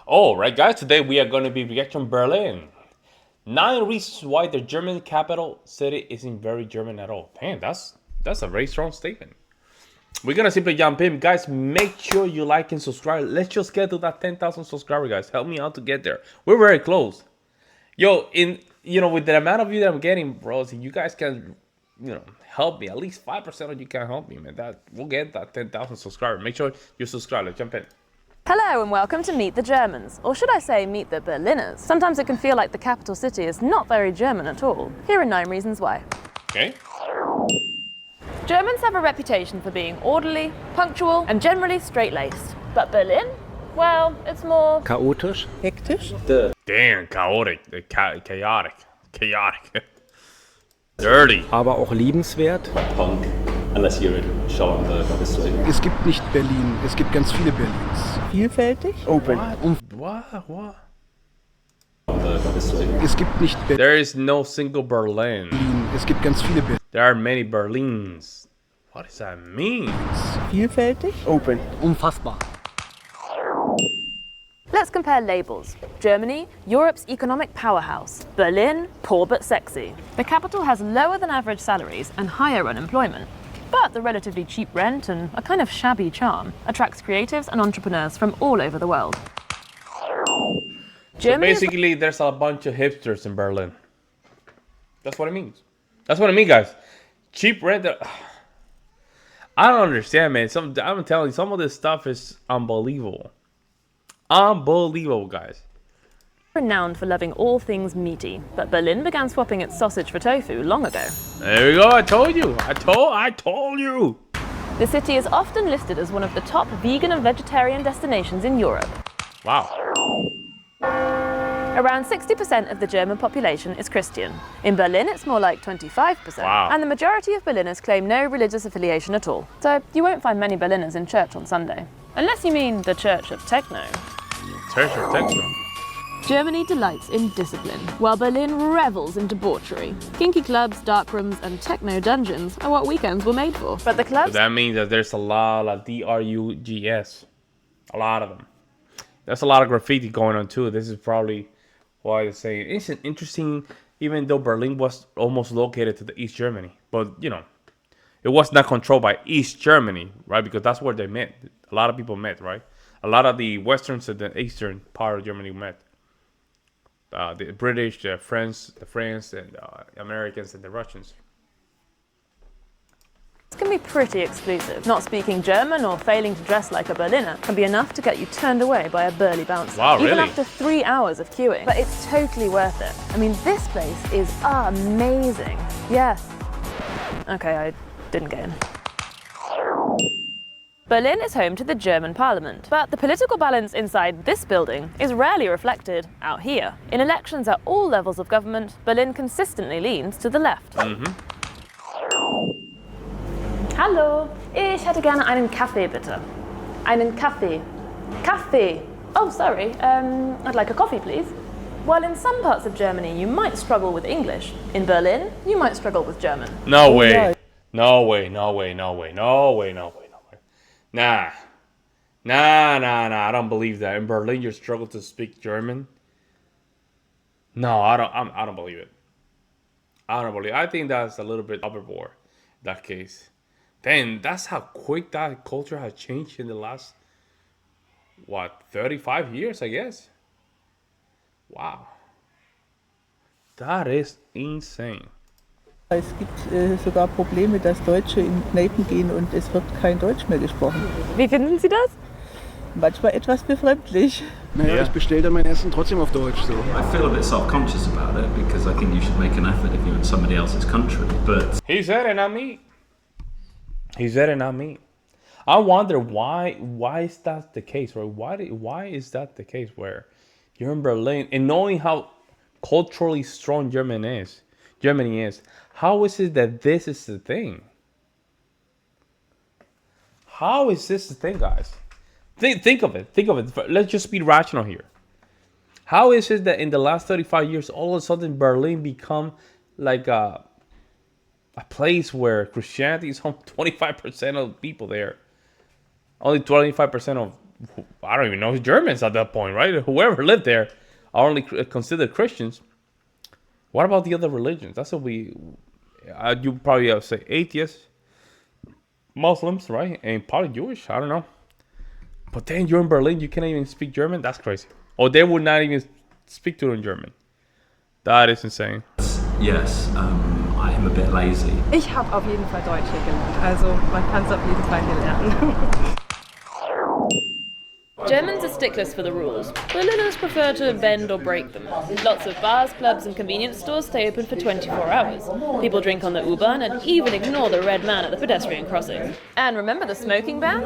All right, guys, today we are going to be reacting Berlin. 9 reasons why the German capital city isn't very German at all. Damn, that's a very strong statement. We're going to simply jump in. Guys, make sure you like and subscribe. Let's just get to that 10,000 subscribers, guys. Help me out to get there. We're very close. Yo, with the amount of you that I'm getting, bros, you guys can, help me. At least 5% of you can help me, man. We'll get that 10,000 subscribers. Make sure you subscribe. Let's jump in. Hello and welcome to Meet the Germans, or should I say Meet the Berliners. Sometimes it can feel like the capital city is not very German at all. Here are 9 reasons why. Okay. Germans have a reputation for being orderly, punctual, and generally straight-laced. But Berlin? Well, it's more chaotisch, hektisch, Damn, chaotic. Dirty. aber auch liebenswert. Punk, unless you're in Schaumburg, obviously. Es gibt nicht Berlin, es gibt ganz viele Berlins. vielfältig, Open. What? Schaumburg, obviously. Es gibt nicht Berlin, There is no single Berlin. es gibt ganz viele Berlins. There are many Berlins. What does that mean? vielfältig, Open. Unfassbar. Let's compare labels. Germany, Europe's economic powerhouse. Berlin, poor but sexy. The capital has lower than average salaries and higher unemployment. But the relatively cheap rent and a kind of shabby charm attracts creatives and entrepreneurs from all over the world. So basically, there's a bunch of hipsters in Berlin. That's what it means. That's what I mean, guys. Cheap rent. I don't understand, man. I'm telling you, some of this stuff is unbelievable. Unbelievable, guys. Renowned for loving all things meaty, but Berlin began swapping its sausage for tofu long ago. There we go. I told you. I told you. The city is often listed as one of the top vegan and vegetarian destinations in Europe. Wow. Around 60% of the German population is Christian. In Berlin, it's more like 25%. Wow. And the majority of Berliners claim no religious affiliation at all. So you won't find many Berliners in church on Sunday. Unless you mean the Church of Techno. Church of Techno. Germany delights in discipline, while Berlin revels in debauchery. Kinky clubs, dark rooms, and techno dungeons are what weekends were made for. But the So clubs that means that there's a lot of drugs. A lot of them. There's a lot of graffiti going on too. This is probably why they're saying it's an interesting, even though Berlin was almost located to the East Germany. But, it was not controlled by East Germany, right? Because that's where they met. A lot of people met, right? A lot of the Westerns and the Eastern part of Germany met. The British, the French, and Americans, and the Russians. can be pretty exclusive. Not speaking German or failing to dress like a Berliner can be enough to get you turned away by a burly bouncer. Wow, really? Even after 3 hours of queuing. But it's totally worth it. I mean, this place is amazing. Yeah. Okay, I didn't get in. Berlin is home to the German parliament, but the political balance inside this building is rarely reflected out here. In elections at all levels of government, Berlin consistently leans to the left. Hallo, ich hätte gerne einen Kaffee, bitte. Einen Kaffee. Kaffee. Oh, sorry. I'd like a coffee, please. While in some parts of Germany you might struggle with English, in Berlin you might struggle with German. No way. No way. No way. No way. No way. No way. No way. Nah. I don't believe that. In Berlin, you struggle to speak German. No, I don't believe it. I don't believe it. I think that's a little bit overboard. That case. Then that's how quick that culture has changed in the last 35 years, I guess. Wow. That is insane. Es gibt sogar Probleme, dass Deutsche in Kneipen gehen und es wird kein Deutsch mehr gesprochen. Wie finden Sie das? Manchmal etwas befremdlich. Naja, ich bestelle dann mein Essen trotzdem auf Deutsch. So. I feel a bit self-conscious about it because I think you should make an effort if you're in somebody else's country. But He said it, not me. He said it, not me. I wonder why is that the case, right? Why is that the case where you're in Berlin and knowing how culturally strong Germany is, how is it that this is the thing? How is this the thing, guys? Think of it. Let's just be rational here. How is it that in the last 35 years, all of a sudden Berlin become like a place where Christianity is home 25% of people there? Only 25% of I don't even know Germans at that point, right? Whoever lived there are only considered Christians. What about the other religions? That's what you probably have to say atheists, Muslims, right? And probably Jewish. I don't know. But then you're in Berlin, you can't even speak German? That's crazy. Or they would not even speak to you in German. That is insane. Yes, I am a bit lazy. Ich habe auf jeden Fall Deutsch hier gelernt, also man kann es auf jeden Fall hier lernen. Germans are sticklers for the rules. Berliners prefer to bend or break them. Lots of bars, clubs and convenience stores stay open for 24 hours. People drink on the U-Bahn and even ignore the red man at the pedestrian crossing. And remember the smoking ban?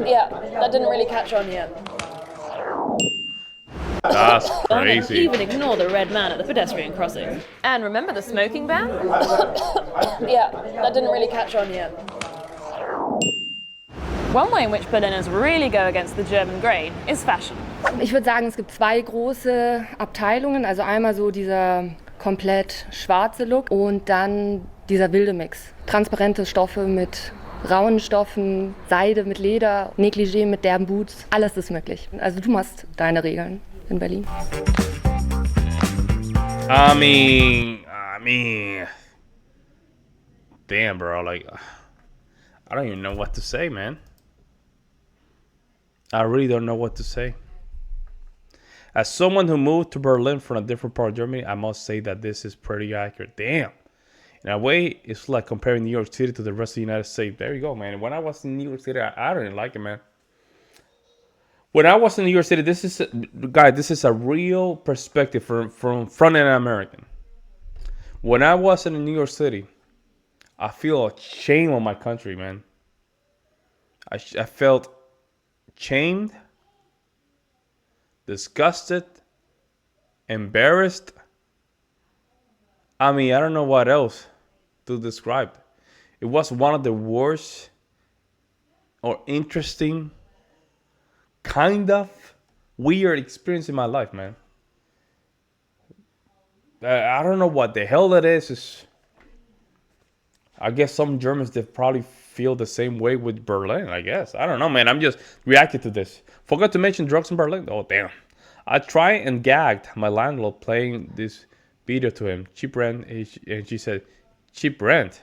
Yeah, that didn't really catch on yet. That's crazy. Even ignore the red man at the pedestrian crossing. And remember the smoking ban? Yeah, that didn't really catch on yet. One way in which Berliners really go against the German grain is fashion. Ich würde sagen, es gibt zwei große Abteilungen. Also einmal so dieser komplett schwarze Look und dann dieser wilde Mix. Transparente Stoffe mit rauen Stoffen, Seide mit Leder, Negligé mit derben Boots. Alles ist möglich. Also du machst deine Regeln in Berlin. I mean, damn, bro. Like, I don't even know what to say, man. I really don't know what to say. As someone who moved to Berlin from a different part of Germany, I must say that this is pretty accurate. Damn. In a way, it's like comparing New York City to the rest of the United States. There you go, man. When I was in New York City, I didn't like it, man. When I was in New York City, this is a real perspective from an American. When I was in New York City, I feel a shame on my country, man. I felt shamed, disgusted, embarrassed. I mean, I don't know what else to describe. It was one of the worst or interesting, kind of weird experience in my life, man. I don't know what the hell that is. I guess some Germans, they probably feel the same way with Berlin, I guess. I don't know, man. I'm just reacting to this. Forgot to mention drugs in Berlin. Oh, damn. I tried and gagged my landlord playing this video to him. Cheap rent. And she said, cheap rent?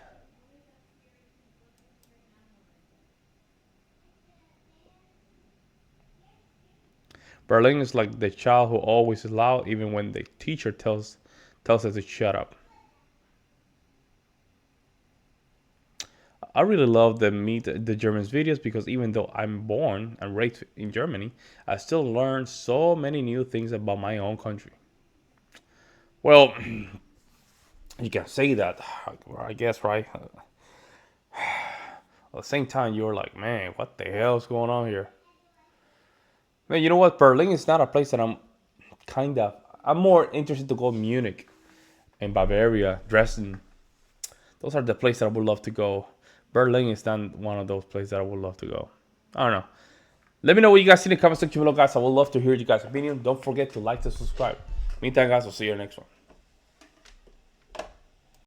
Berlin is like the child who always is loud even when the teacher tells us to shut up. I really love the Meet the Germans videos because even though I'm born and raised in Germany, I still learn so many new things about my own country. Well, you can say that, I guess, right? At the same time, you're like, man, what the hell is going on here? Man, you know what? Berlin is not a place that I'm more interested to go to Munich and Bavaria, Dresden. Those are the places that I would love to go. Berlin is not one of those places that I would love to go. I don't know. Let me know what you guys see in the comment section below, guys. I would love to hear you guys' opinion. Don't forget to like and subscribe. Meantime, guys, I'll see you in the next one.